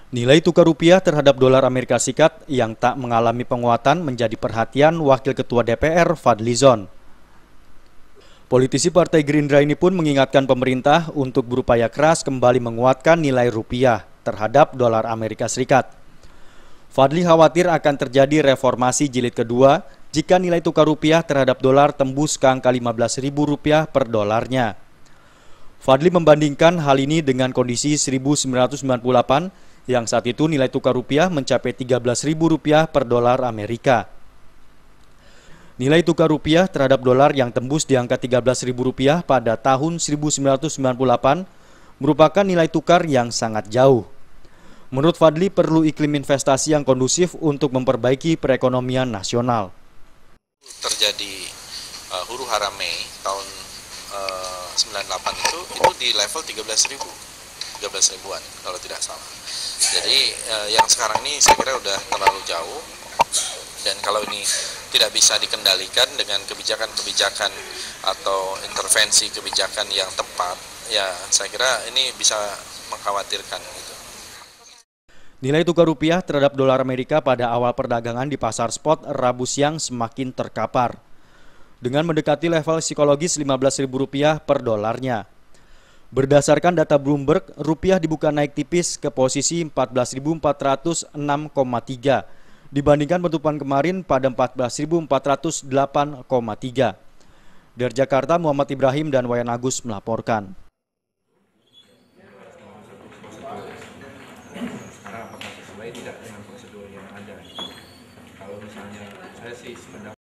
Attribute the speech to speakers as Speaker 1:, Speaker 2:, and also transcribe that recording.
Speaker 1: Nilai tukar rupiah terhadap dolar Amerika Serikat yang tak mengalami penguatan menjadi perhatian Wakil Ketua DPR Fadlizon. Politisi Partai Gerindra ini pun mengingatkan pemerintah untuk berupaya keras kembali menguatkan nilai rupiah terhadap dolar Amerika Serikat. Fadli khawatir akan terjadi reformasi jilid kedua jika nilai tukar rupiah terhadap dolar tembus ke angka Rp15.000 per dolarnya. Fadli membandingkan hal ini dengan kondisi 1998 yang saat itu nilai tukar rupiah mencapai Rp13.000 per dolar Amerika. Nilai tukar rupiah terhadap dolar yang tembus di angka Rp13.000 pada tahun 1998 merupakan nilai tukar yang sangat jauh. Menurut Fadli, perlu iklim investasi yang kondusif untuk memperbaiki perekonomian nasional.
Speaker 2: Terjadi huru hara Mei tahun 98 itu di level 13.000-an kalau tidak salah. Jadi yang sekarang ini saya kira udah terlalu jauh, dan kalau ini tidak bisa dikendalikan dengan kebijakan-kebijakan atau intervensi kebijakan yang tepat, ya saya kira ini bisa mengkhawatirkan gitu.
Speaker 1: Nilai tukar rupiah terhadap dolar Amerika pada awal perdagangan di pasar spot Rabu siang semakin terkapar dengan mendekati level psikologis Rp15.000 per dolarnya. Berdasarkan data Bloomberg, rupiah dibuka naik tipis ke posisi 14.406,3 dibandingkan penutupan kemarin pada 14.408,3. Dari Jakarta, Muhammad Ibrahim dan Wayan Agus melaporkan.